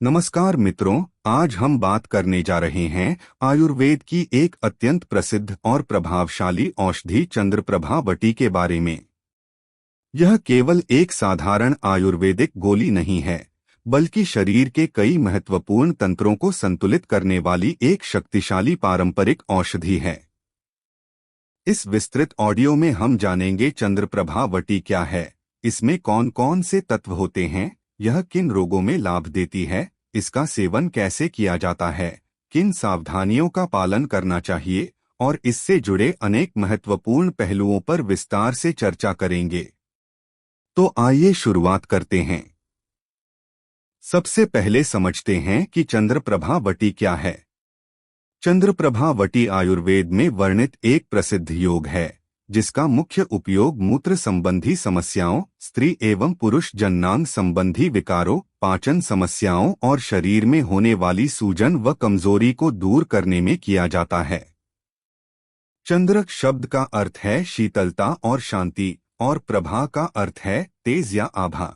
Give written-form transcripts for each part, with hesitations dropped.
नमस्कार मित्रों, आज हम बात करने जा रहे हैं आयुर्वेद की एक अत्यंत प्रसिद्ध और प्रभावशाली औषधि चंद्रप्रभा वटी के बारे में। यह केवल एक साधारण आयुर्वेदिक गोली नहीं है, बल्कि शरीर के कई महत्वपूर्ण तंत्रों को संतुलित करने वाली एक शक्तिशाली पारंपरिक औषधि है। इस विस्तृत ऑडियो में हम जानेंगे चंद्रप्रभा वटी क्या है, इसमें कौन कौन से तत्व होते हैं, यह किन रोगों में लाभ देती है, इसका सेवन कैसे किया जाता है, किन सावधानियों का पालन करना चाहिए और इससे जुड़े अनेक महत्वपूर्ण पहलुओं पर विस्तार से चर्चा करेंगे। तो आइए शुरुआत करते हैं। सबसे पहले समझते हैं कि चंद्रप्रभा वटी क्या है। चंद्रप्रभा वटी आयुर्वेद में वर्णित एक प्रसिद्ध योग है, जिसका मुख्य उपयोग मूत्र संबंधी समस्याओं, स्त्री एवं पुरुष जननांग संबंधी विकारों, पाचन समस्याओं और शरीर में होने वाली सूजन व कमजोरी को दूर करने में किया जाता है। चंद्र शब्द का अर्थ है शीतलता और शांति, और प्रभा का अर्थ है तेज या आभा।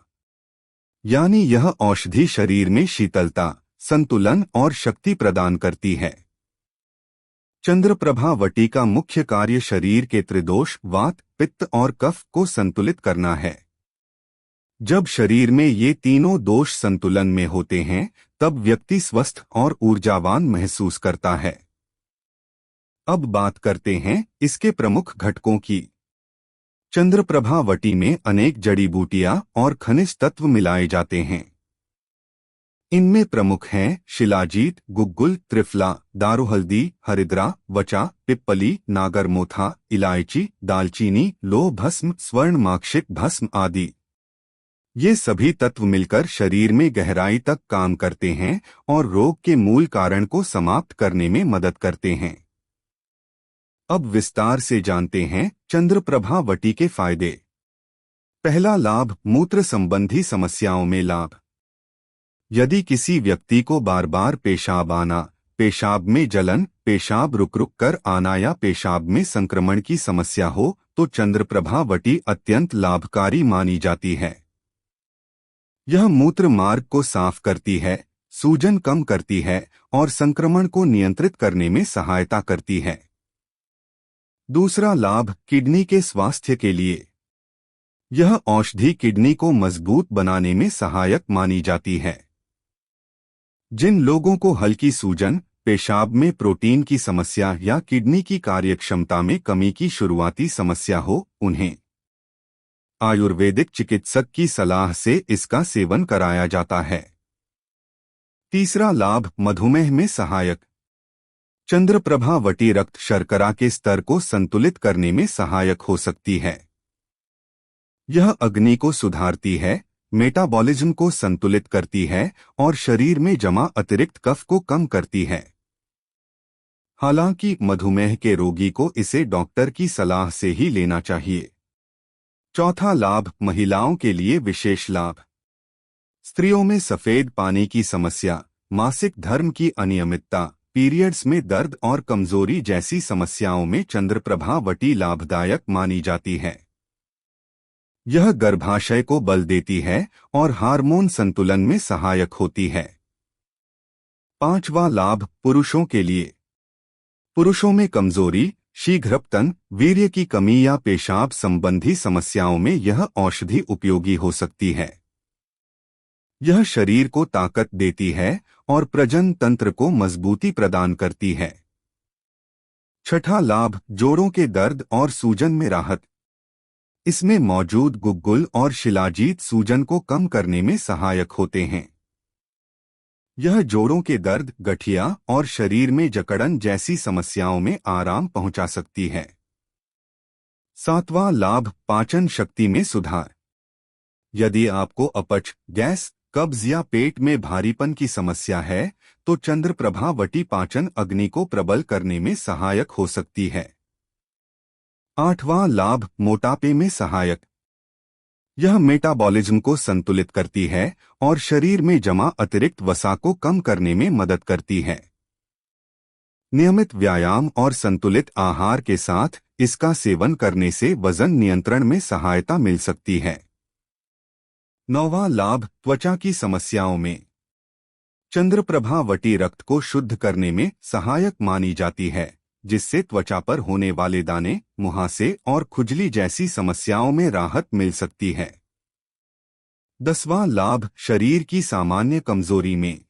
यानी यह औषधि शरीर में शीतलता, संतुलन और शक्ति प्रदान करती है। चंद्रप्रभा वटी का मुख्य कार्य शरीर के त्रिदोष वात, पित्त और कफ को संतुलित करना है। जब शरीर में ये तीनों दोष संतुलन में होते हैं, तब व्यक्ति स्वस्थ और ऊर्जावान महसूस करता है। अब बात करते हैं इसके प्रमुख घटकों की। चंद्रप्रभा वटी में अनेक जड़ी बूटियां और खनिज तत्व मिलाए जाते हैं। इनमें प्रमुख हैं शिलाजीत, गुग्गुल, त्रिफला, दारूहल्दी, हरिद्रा, वचा, पिप्पली, नागरमोथा, इलायची, दालचीनी, लौह भस्म, स्वर्ण माक्षिक भस्म आदि। ये सभी तत्व मिलकर शरीर में गहराई तक काम करते हैं और रोग के मूल कारण को समाप्त करने में मदद करते हैं। अब विस्तार से जानते हैं चंद्रप्रभा वटी के फायदे। पहला लाभ, मूत्र संबंधी समस्याओं में लाभ। यदि किसी व्यक्ति को बार बार पेशाब आना, पेशाब में जलन, पेशाब रुक रुक कर आना या पेशाब में संक्रमण की समस्या हो, तो चंद्रप्रभा वटी अत्यंत लाभकारी मानी जाती है। यह मूत्र मार्ग को साफ करती है, सूजन कम करती है और संक्रमण को नियंत्रित करने में सहायता करती है। दूसरा लाभ, किडनी के स्वास्थ्य के लिए। यह औषधि किडनी को मजबूत बनाने में सहायक मानी जाती है। जिन लोगों को हल्की सूजन, पेशाब में प्रोटीन की समस्या या किडनी की कार्यक्षमता में कमी की शुरुआती समस्या हो, उन्हें आयुर्वेदिक चिकित्सक की सलाह से इसका सेवन कराया जाता है। तीसरा लाभ, मधुमेह में सहायक। चंद्रप्रभा वटी रक्त शर्करा के स्तर को संतुलित करने में सहायक हो सकती है। यह अग्नि को सुधारती है, मेटाबॉलिज्म को संतुलित करती है और शरीर में जमा अतिरिक्त कफ को कम करती है। हालांकि मधुमेह के रोगी को इसे डॉक्टर की सलाह से ही लेना चाहिए। चौथा लाभ, महिलाओं के लिए विशेष लाभ। स्त्रियों में सफेद पानी की समस्या, मासिक धर्म की अनियमितता, पीरियड्स में दर्द और कमजोरी जैसी समस्याओं में चंद्रप्रभा वटी लाभदायक मानी जाती है। यह गर्भाशय को बल देती है और हार्मोन संतुलन में सहायक होती है। पांचवा लाभ, पुरुषों के लिए। पुरुषों में कमजोरी, शीघ्रपतन, वीर्य की कमी या पेशाब संबंधी समस्याओं में यह औषधि उपयोगी हो सकती है। यह शरीर को ताकत देती है और प्रजनन तंत्र को मजबूती प्रदान करती है। छठा लाभ, जोड़ों के दर्द और सूजन में राहत। इसमें मौजूद गुग्गुल और शिलाजीत सूजन को कम करने में सहायक होते हैं। यह जोड़ों के दर्द, गठिया और शरीर में जकड़न जैसी समस्याओं में आराम पहुंचा सकती है। सातवां लाभ, पाचन शक्ति में सुधार। यदि आपको अपच, गैस, कब्ज या पेट में भारीपन की समस्या है, तो चंद्रप्रभा वटी पाचन अग्नि को प्रबल करने में सहायक हो सकती है। आठवां लाभ, मोटापे में सहायक। यह मेटाबॉलिज्म को संतुलित करती है और शरीर में जमा अतिरिक्त वसा को कम करने में मदद करती है। नियमित व्यायाम और संतुलित आहार के साथ इसका सेवन करने से वजन नियंत्रण में सहायता मिल सकती है। नौवां लाभ, त्वचा की समस्याओं में। चंद्रप्रभा वटी रक्त को शुद्ध करने में सहायक मानी जाती है, जिससे त्वचा पर होने वाले दाने, मुहासे और खुजली जैसी समस्याओं में राहत मिल सकती है। 10वां लाभ, शरीर की सामान्य कमजोरी में।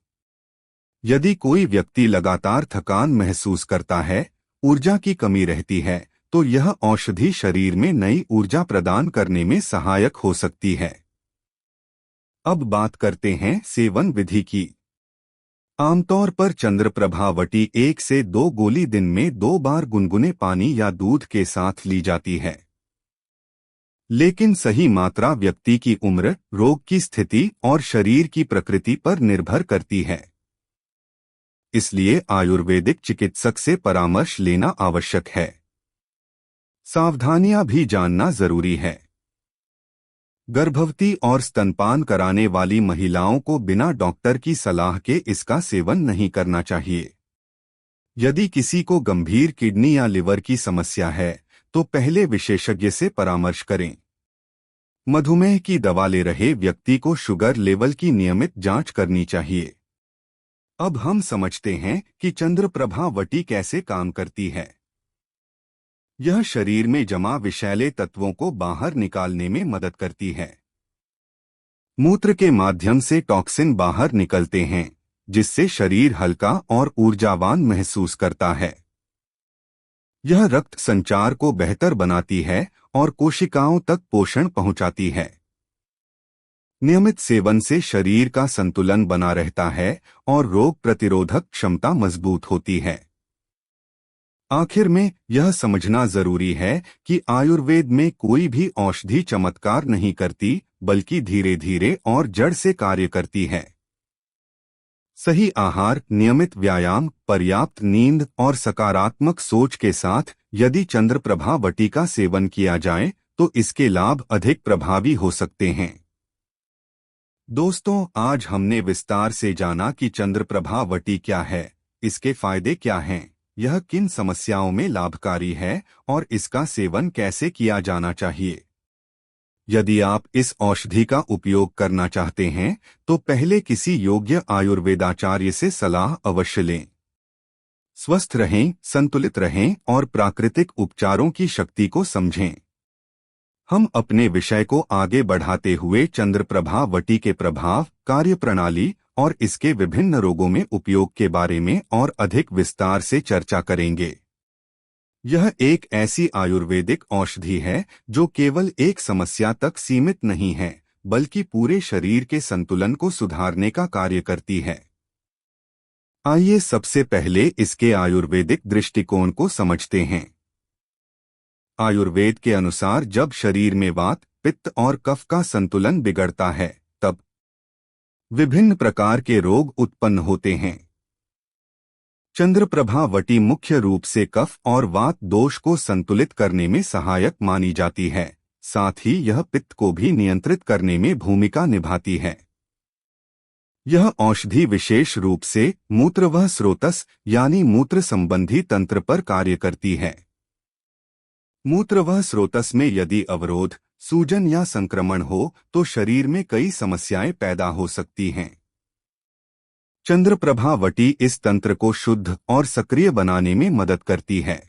यदि कोई व्यक्ति लगातार थकान महसूस करता है, ऊर्जा की कमी रहती है, तो यह औषधि शरीर में नई ऊर्जा प्रदान करने में सहायक हो सकती है। अब बात करते हैं सेवन विधि की। आमतौर पर चंद्रप्रभा वटी 1 से 2 गोली दिन में 2 बार गुनगुने पानी या दूध के साथ ली जाती है। लेकिन सही मात्रा व्यक्ति की उम्र, रोग की स्थिति और शरीर की प्रकृति पर निर्भर करती है। इसलिए आयुर्वेदिक चिकित्सक से परामर्श लेना आवश्यक है। सावधानियां भी जानना जरूरी है। गर्भवती और स्तनपान कराने वाली महिलाओं को बिना डॉक्टर की सलाह के इसका सेवन नहीं करना चाहिए। यदि किसी को गंभीर किडनी या लिवर की समस्या है, तो पहले विशेषज्ञ से परामर्श करें। मधुमेह की दवा ले रहे व्यक्ति को शुगर लेवल की नियमित जांच करनी चाहिए। अब हम समझते हैं कि चंद्रप्रभा वटी कैसे काम करती है। यह शरीर में जमा विषैले तत्वों को बाहर निकालने में मदद करती है। मूत्र के माध्यम से टॉक्सिन बाहर निकलते हैं, जिससे शरीर हल्का और ऊर्जावान महसूस करता है। यह रक्त संचार को बेहतर बनाती है और कोशिकाओं तक पोषण पहुंचाती है। नियमित सेवन से शरीर का संतुलन बना रहता है और रोग प्रतिरोधक क्षमता मजबूत होती है। आखिर में यह समझना जरूरी है कि आयुर्वेद में कोई भी औषधि चमत्कार नहीं करती, बल्कि धीरे धीरे और जड़ से कार्य करती है। सही आहार, नियमित व्यायाम, पर्याप्त नींद और सकारात्मक सोच के साथ यदि चंद्रप्रभा वटी का सेवन किया जाए, तो इसके लाभ अधिक प्रभावी हो सकते हैं। दोस्तों, आज हमने विस्तार से जाना कि चंद्रप्रभा वटी क्या है, इसके फायदे क्या हैं, यह किन समस्याओं में लाभकारी है और इसका सेवन कैसे किया जाना चाहिए। यदि आप इस औषधि का उपयोग करना चाहते हैं, तो पहले किसी योग्य आयुर्वेदाचार्य से सलाह अवश्य लें। स्वस्थ रहें, संतुलित रहें और प्राकृतिक उपचारों की शक्ति को समझें। हम अपने विषय को आगे बढ़ाते हुए चंद्रप्रभा वटी के प्रभाव, कार्यप्रणाली और इसके विभिन्न रोगों में उपयोग के बारे में और अधिक विस्तार से चर्चा करेंगे। यह एक ऐसी आयुर्वेदिक औषधि है जो केवल एक समस्या तक सीमित नहीं है, बल्कि पूरे शरीर के संतुलन को सुधारने का कार्य करती है। आइए सबसे पहले इसके आयुर्वेदिक दृष्टिकोण को समझते हैं। आयुर्वेद के अनुसार जब शरीर में वात, पित्त और कफ का संतुलन बिगड़ता है, तब विभिन्न प्रकार के रोग उत्पन्न होते हैं। चंद्रप्रभा वटी मुख्य रूप से कफ और वात दोष को संतुलित करने में सहायक मानी जाती है। साथ ही यह पित्त को भी नियंत्रित करने में भूमिका निभाती है। यह औषधि विशेष रूप से मूत्रवह स्रोतस यानी मूत्र संबंधी तंत्र पर कार्य करती है। मूत्रवह स्रोतस में यदि अवरोध, सूजन या संक्रमण हो, तो शरीर में कई समस्याएं पैदा हो सकती हैं। चंद्रप्रभा वटी इस तंत्र को शुद्ध और सक्रिय बनाने में मदद करती है।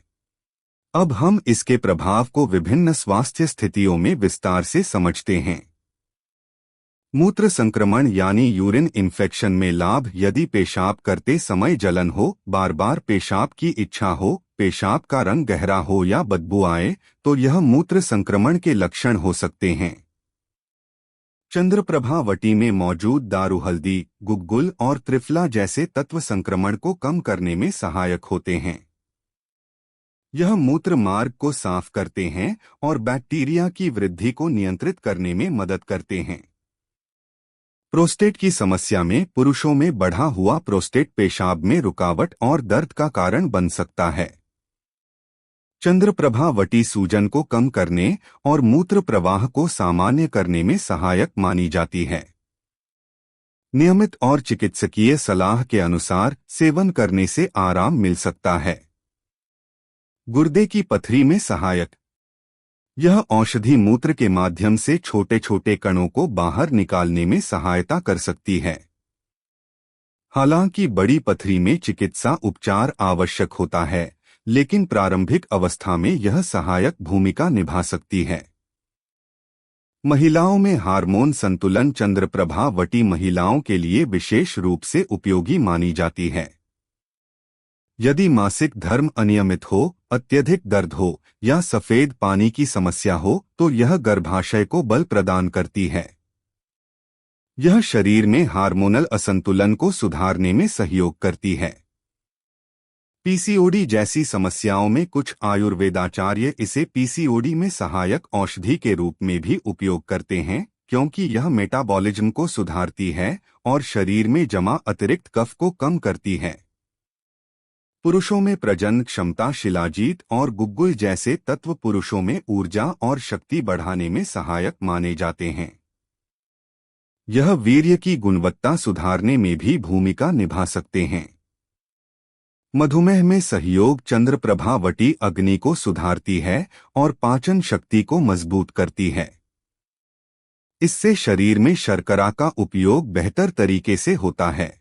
अब हम इसके प्रभाव को विभिन्न स्वास्थ्य स्थितियों में विस्तार से समझते हैं। मूत्र संक्रमण यानी यूरिन इन्फेक्शन में लाभ, यदि पेशाब करते समय जलन हो, बार बार पेशाब की इच्छा हो, पेशाब का रंग गहरा हो या बदबू आए, तो यह मूत्र संक्रमण के लक्षण हो सकते हैं। चंद्रप्रभा वटी में मौजूद दारू हल्दी, गुग्गुल और त्रिफला जैसे तत्व संक्रमण को कम करने में सहायक होते हैं। यह मूत्र मार्ग को साफ करते हैं और बैक्टीरिया की वृद्धि को नियंत्रित करने में मदद करते हैं। प्रोस्टेट की समस्या में पुरुषों में बढ़ा हुआ प्रोस्टेट पेशाब में रुकावट और दर्द का कारण बन सकता है। चंद्रप्रभा वटी सूजन को कम करने और मूत्र प्रवाह को सामान्य करने में सहायक मानी जाती है। नियमित और चिकित्सकीय सलाह के अनुसार सेवन करने से आराम मिल सकता है। गुर्दे की पथरी में सहायक, यह औषधि मूत्र के माध्यम से छोटे छोटे कणों को बाहर निकालने में सहायता कर सकती है। हालांकि बड़ी पथरी में चिकित्सा उपचार आवश्यक होता है, लेकिन प्रारंभिक अवस्था में यह सहायक भूमिका निभा सकती है। महिलाओं में हार्मोन संतुलन चंद्रप्रभावती महिलाओं के लिए विशेष रूप से उपयोगी मानी जाती है। यदि मासिक धर्म अनियमित हो, अत्यधिक दर्द हो या सफेद पानी की समस्या हो तो यह गर्भाशय को बल प्रदान करती है। यह शरीर में हार्मोनल असंतुलन को सुधारने में सहयोग करती है। पीसीओडी जैसी समस्याओं में कुछ आयुर्वेदाचार्य इसे पीसीओडी में सहायक औषधि के रूप में भी उपयोग करते हैं, क्योंकि यह मेटाबॉलिज्म को सुधारती है और शरीर में जमा अतिरिक्त कफ को कम करती है। पुरुषों में प्रजनन क्षमता, शिलाजीत और गुग्गुल जैसे तत्व पुरुषों में ऊर्जा और शक्ति बढ़ाने में सहायक माने जाते हैं। यह वीर्य की गुणवत्ता सुधारने में भी भूमिका निभा सकते हैं। मधुमेह में सहयोग चंद्रप्रभावती अग्नि को सुधारती है और पाचन शक्ति को मजबूत करती है। इससे शरीर में शर्करा का उपयोग बेहतर तरीके से होता है।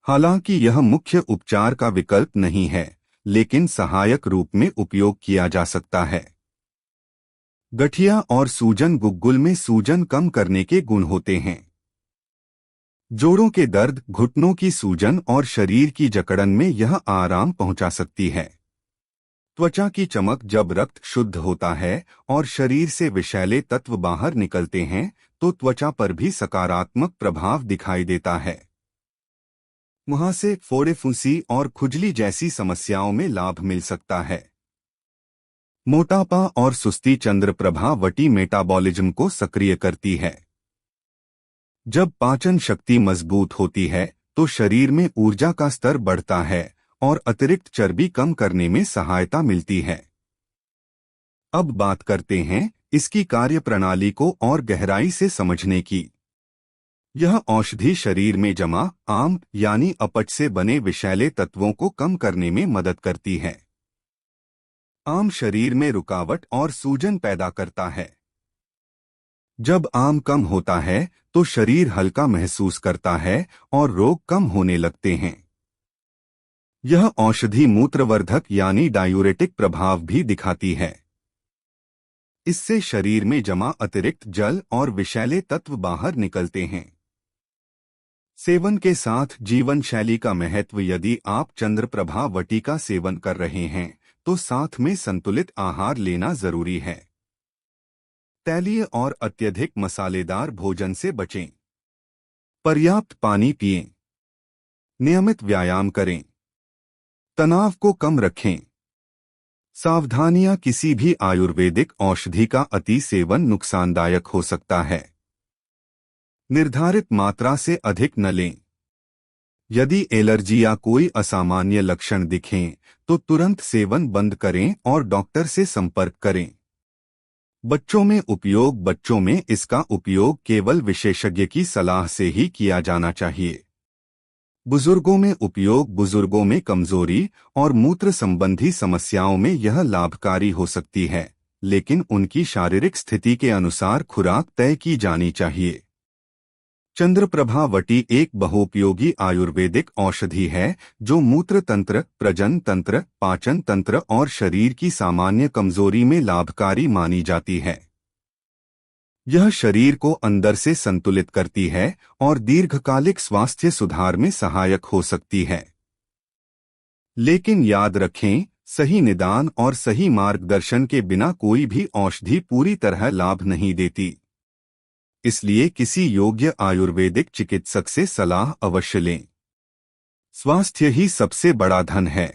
हालांकि यह मुख्य उपचार का विकल्प नहीं है, लेकिन सहायक रूप में उपयोग किया जा सकता है। गठिया और सूजन, गुग्गुल में सूजन कम करने के गुण होते हैं। जोड़ों के दर्द, घुटनों की सूजन और शरीर की जकड़न में यह आराम पहुंचा सकती है। त्वचा की चमक, जब रक्त शुद्ध होता है और शरीर से विषैले तत्व बाहर निकलते हैं तो त्वचा पर भी सकारात्मक प्रभाव दिखाई देता है। मुहासे, फोड़े, फुंसी और खुजली जैसी समस्याओं में लाभ मिल सकता है। मोटापा और सुस्ती चंद्रप्रभावती मेटाबॉलिज्म को सक्रिय करती है। जब पाचन शक्ति मजबूत होती है तो शरीर में ऊर्जा का स्तर बढ़ता है और अतिरिक्त चर्बी कम करने में सहायता मिलती है। अब बात करते हैं इसकी कार्यप्रणाली को और गहराई से समझने की। यह औषधि शरीर में जमा आम यानी अपच से बने विषैले तत्वों को कम करने में मदद करती है। आम शरीर में रुकावट और सूजन पैदा करता है। जब आम कम होता है तो शरीर हल्का महसूस करता है और रोग कम होने लगते हैं। यह औषधि मूत्रवर्धक यानी डायूरेटिक प्रभाव भी दिखाती है। इससे शरीर में जमा अतिरिक्त जल और विषैले तत्व बाहर निकलते हैं। सेवन के साथ जीवन शैली का महत्व। यदि आप चंद्रप्रभावती का सेवन कर रहे हैं तो साथ में संतुलित आहार लेना जरूरी है। तैलीय और अत्यधिक मसालेदार भोजन से बचें। पर्याप्त पानी पिएं। नियमित व्यायाम करें। तनाव को कम रखें। सावधानियां, किसी भी आयुर्वेदिक औषधि का अति सेवन नुकसानदायक हो सकता है। निर्धारित मात्रा से अधिक न लें। यदि एलर्जी या कोई असामान्य लक्षण दिखें तो तुरंत सेवन बंद करें और डॉक्टर से संपर्क करें। बच्चों में उपयोग। बच्चों में इसका उपयोग केवल विशेषज्ञ की सलाह से ही किया जाना चाहिए। बुजुर्गों में उपयोग। बुजुर्गों में कमजोरी और मूत्र संबंधी समस्याओं में यह लाभकारी हो सकती है, लेकिन उनकी शारीरिक स्थिति के अनुसार खुराक तय की जानी चाहिए। चंद्रप्रभावती एक बहुउपयोगी आयुर्वेदिक औषधि है जो मूत्र तंत्र, प्रजनन तंत्र, पाचन तंत्र और शरीर की सामान्य कमजोरी में लाभकारी मानी जाती है। यह शरीर को अंदर से संतुलित करती है और दीर्घकालिक स्वास्थ्य सुधार में सहायक हो सकती है। लेकिन याद रखें, सही निदान और सही मार्गदर्शन के बिना कोई भी औषधि पूरी तरह लाभ नहीं देती। इसलिए किसी योग्य आयुर्वेदिक चिकित्सक से सलाह अवश्य लें। स्वास्थ्य ही सबसे बड़ा धन है।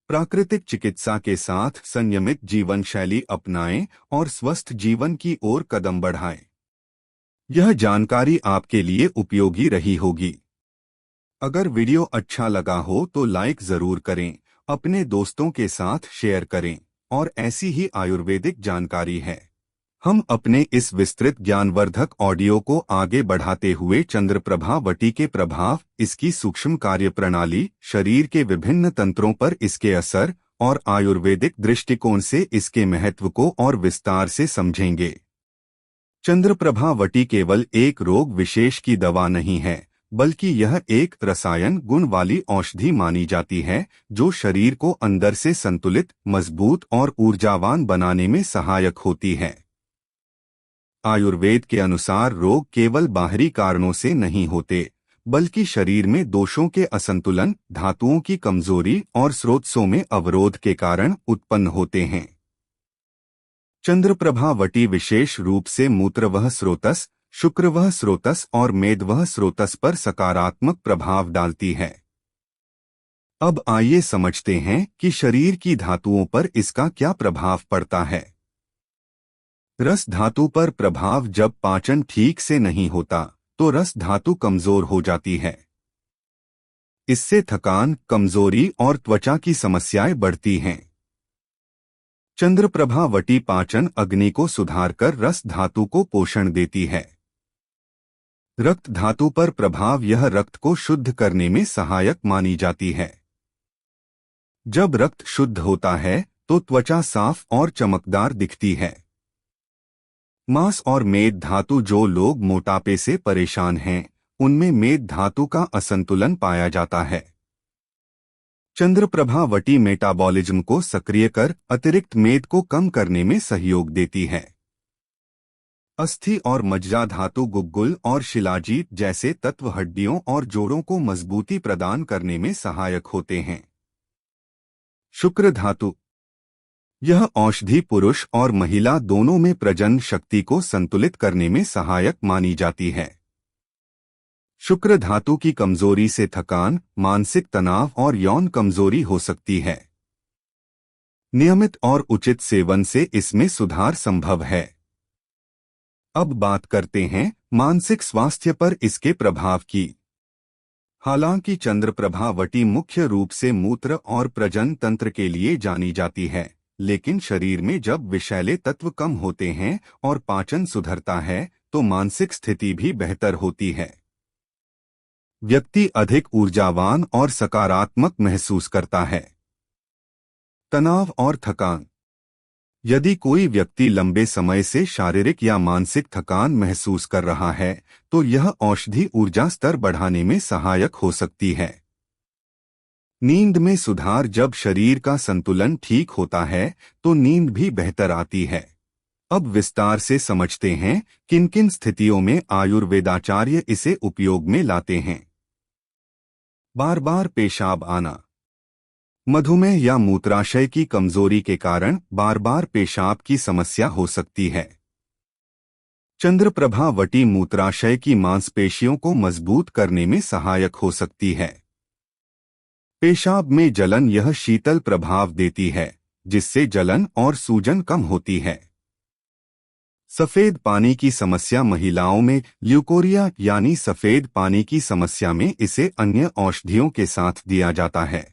प्राकृतिक चिकित्सा के साथ संयमित जीवन शैली अपनाएं और स्वस्थ जीवन की ओर कदम बढ़ाएं। यह जानकारी आपके लिए उपयोगी रही होगी। अगर वीडियो अच्छा लगा हो तो लाइक जरूर करें, अपने दोस्तों के साथ शेयर करें और ऐसी ही आयुर्वेदिक जानकारी है। हम अपने इस विस्तृत ज्ञानवर्धक ऑडियो को आगे बढ़ाते हुए चंद्रप्रभावती के प्रभाव, इसकी सूक्ष्म कार्यप्रणाली, शरीर के विभिन्न तंत्रों पर इसके असर और आयुर्वेदिक दृष्टिकोण से इसके महत्व को और विस्तार से समझेंगे। चंद्रप्रभावती केवल एक रोग विशेष की दवा नहीं है, बल्कि यह एक रसायन गुण वाली औषधि मानी जाती है जो शरीर को अंदर से संतुलित, मजबूत और ऊर्जावान बनाने में सहायक होती है। आयुर्वेद के अनुसार रोग केवल बाहरी कारणों से नहीं होते, बल्कि शरीर में दोषों के असंतुलन, धातुओं की कमजोरी और स्रोतों में अवरोध के कारण उत्पन्न होते हैं। चंद्रप्रभा वटी विशेष रूप से मूत्रवह स्रोतस, शुक्रवह स्रोतस और मेदवह स्रोतस पर सकारात्मक प्रभाव डालती है। अब आइए समझते हैं कि शरीर की धातुओं पर इसका क्या प्रभाव पड़ता है। रस धातु पर प्रभाव: जब पाचन ठीक से नहीं होता तो रस धातु कमजोर हो जाती है। इससे थकान, कमजोरी और त्वचा की समस्याएं बढ़ती हैं। चंद्रप्रभा वटी पाचन अग्नि को सुधारकर रस धातु को पोषण देती है। रक्त धातु पर प्रभाव: यह रक्त को शुद्ध करने में सहायक मानी जाती है। जब रक्त शुद्ध होता है तो त्वचा साफ और चमकदार दिखती है। मांस और मेद धातु: जो लोग मोटापे से परेशान हैं, उनमें मेद धातु का असंतुलन पाया जाता है। चंद्रप्रभा वटी मेटाबॉलिज्म को सक्रिय कर अतिरिक्त मेद को कम करने में सहयोग देती है। अस्थि और मज्जा धातु: गुग्गुल और शिलाजीत जैसे तत्व हड्डियों और जोड़ों को मजबूती प्रदान करने में सहायक होते हैं। शुक्र धातु: यह औषधि पुरुष और महिला दोनों में प्रजनन शक्ति को संतुलित करने में सहायक मानी जाती है। शुक्र धातु की कमजोरी से थकान, मानसिक तनाव और यौन कमजोरी हो सकती है। नियमित और उचित सेवन से इसमें सुधार संभव है। अब बात करते हैं मानसिक स्वास्थ्य पर इसके प्रभाव की। हालांकि चंद्रप्रभा वटी मुख्य रूप से मूत्र और प्रजनन तंत्र के लिए जानी जाती है, लेकिन शरीर में जब विषैले तत्व कम होते हैं और पाचन सुधरता है तो मानसिक स्थिति भी बेहतर होती है। व्यक्ति अधिक ऊर्जावान और सकारात्मक महसूस करता है। तनाव और थकान: यदि कोई व्यक्ति लंबे समय से शारीरिक या मानसिक थकान महसूस कर रहा है तो यह औषधि ऊर्जा स्तर बढ़ाने में सहायक हो सकती है। नींद में सुधार: जब शरीर का संतुलन ठीक होता है तो नींद भी बेहतर आती है। अब विस्तार से समझते हैं किन किन स्थितियों में आयुर्वेदाचार्य इसे उपयोग में लाते हैं। बार बार पेशाब आना: मधुमेह या मूत्राशय की कमजोरी के कारण बार बार पेशाब की समस्या हो सकती है। चंद्रप्रभा वटी मूत्राशय की मांसपेशियों को मजबूत करने में सहायक हो सकती है। पेशाब में जलन: यह शीतल प्रभाव देती है, जिससे जलन और सूजन कम होती है। सफेद पानी की समस्या: महिलाओं में ल्यूकोरिया यानी सफेद पानी की समस्या में इसे अन्य औषधियों के साथ दिया जाता है।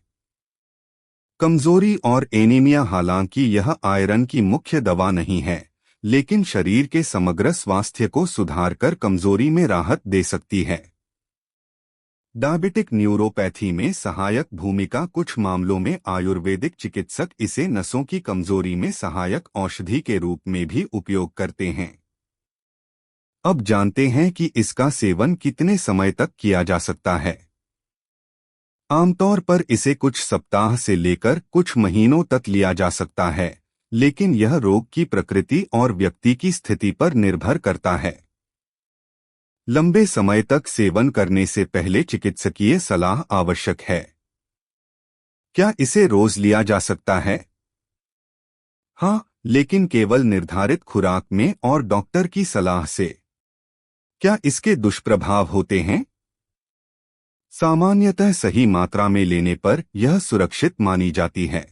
कमजोरी और एनीमिया: हालांकि यह आयरन की मुख्य दवा नहीं है, लेकिन शरीर के समग्र स्वास्थ्य को सुधारकर कमजोरी में राहत दे सकती है। डायबिटिक न्यूरोपैथी में सहायक भूमिका: कुछ मामलों में आयुर्वेदिक चिकित्सक इसे नसों की कमजोरी में सहायक औषधि के रूप में भी उपयोग करते हैं। अब जानते हैं कि इसका सेवन कितने समय तक किया जा सकता है। आमतौर पर इसे कुछ सप्ताह से लेकर कुछ महीनों तक लिया जा सकता है, लेकिन यह रोग की प्रकृति और व्यक्ति की स्थिति पर निर्भर करता है। लंबे समय तक सेवन करने से पहले चिकित्सकीय सलाह आवश्यक है। क्या इसे रोज लिया जा सकता है? हाँ, लेकिन केवल निर्धारित खुराक में और डॉक्टर की सलाह से। क्या इसके दुष्प्रभाव होते हैं? सामान्यतः सही मात्रा में लेने पर यह सुरक्षित मानी जाती है,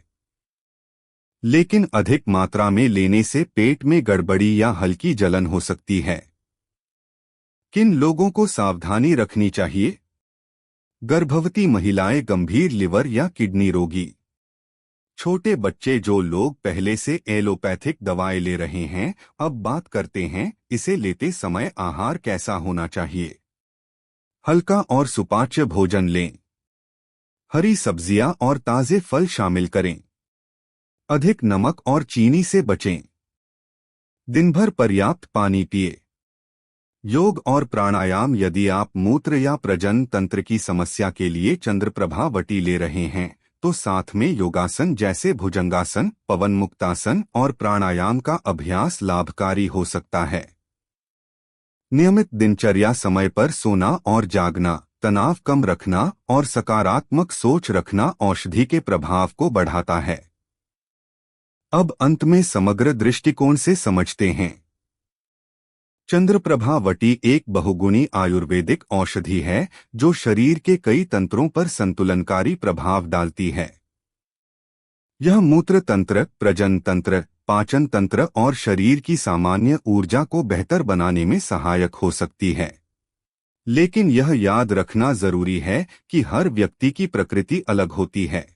लेकिन अधिक मात्रा में लेने से पेट में गड़बड़ी या हल्की जलन हो सकती है। किन लोगों को सावधानी रखनी चाहिए? गर्भवती महिलाएं, गंभीर लिवर या किडनी रोगी, छोटे बच्चे। जो लोग पहले से एलोपैथिक दवाएं ले रहे हैं। अब बात करते हैं इसे लेते समय आहार कैसा होना चाहिए। हल्का और सुपाच्य भोजन लें। हरी सब्जियां और ताजे फल शामिल करें। अधिक नमक और चीनी से बचें। दिन भर पर्याप्त पानी पिए। योग और प्राणायाम। यदि आप मूत्र या प्रजनन तंत्र की समस्या के लिए चंद्रप्रभा वटी ले रहे हैं तो साथ में योगासन जैसे भुजंगासन, पवन मुक्तासन और प्राणायाम का अभ्यास लाभकारी हो सकता है। नियमित दिनचर्या, समय पर सोना और जागना, तनाव कम रखना और सकारात्मक सोच रखना औषधि के प्रभाव को बढ़ाता है। अब अंत में समग्र दृष्टिकोण से समझते हैं। चंद्रप्रभा वटी एक बहुगुणी आयुर्वेदिक औषधि है जो शरीर के कई तंत्रों पर संतुलनकारी प्रभाव डालती है। यह मूत्र तंत्र, प्रजनन तंत्र, पाचन तंत्र और शरीर की सामान्य ऊर्जा को बेहतर बनाने में सहायक हो सकती है। लेकिन यह याद रखना जरूरी है कि हर व्यक्ति की प्रकृति अलग होती है।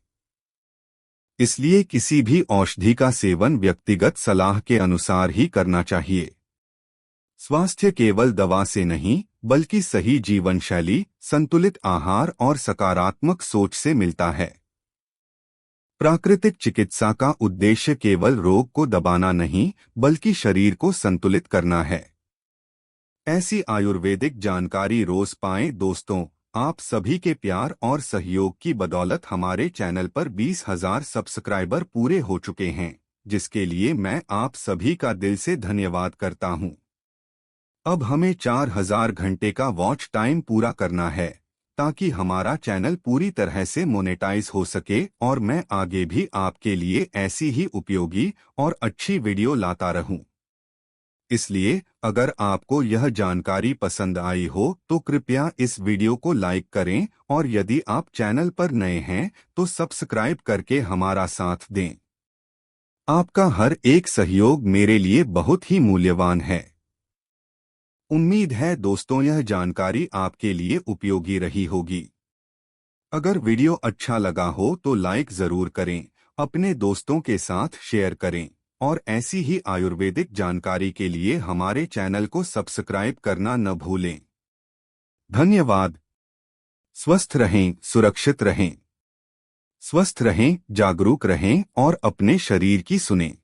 इसलिए किसी भी औषधि का सेवन व्यक्तिगत सलाह के अनुसार ही करना चाहिए। स्वास्थ्य केवल दवा से नहीं, बल्कि सही जीवन शैली, संतुलित आहार और सकारात्मक सोच से मिलता है। प्राकृतिक चिकित्सा का उद्देश्य केवल रोग को दबाना नहीं, बल्कि शरीर को संतुलित करना है। ऐसी आयुर्वेदिक जानकारी रोज पाएं। दोस्तों, आप सभी के प्यार और सहयोग की बदौलत हमारे चैनल पर 20,000 सब्सक्राइबर पूरे हो चुके हैं, जिसके लिए मैं आप सभी का दिल से धन्यवाद करता हूं। अब हमें 4,000 घंटे का वॉच टाइम पूरा करना है ताकि हमारा चैनल पूरी तरह से मोनेटाइज हो सके और मैं आगे भी आपके लिए ऐसी ही उपयोगी और अच्छी वीडियो लाता रहूं। इसलिए अगर आपको यह जानकारी पसंद आई हो तो कृपया इस वीडियो को लाइक करें और यदि आप चैनल पर नए हैं तो सब्सक्राइब करके हमारा साथ दें। आपका हर एक सहयोग मेरे लिए बहुत ही मूल्यवान है। उम्मीद है दोस्तों यह जानकारी आपके लिए उपयोगी रही होगी। अगर वीडियो अच्छा लगा हो तो लाइक जरूर करें, अपने दोस्तों के साथ शेयर करें और ऐसी ही आयुर्वेदिक जानकारी के लिए हमारे चैनल को सब्सक्राइब करना न भूलें। धन्यवाद। स्वस्थ रहें, सुरक्षित रहें। स्वस्थ रहें, जागरूक रहें और अपने शरीर की सुनें।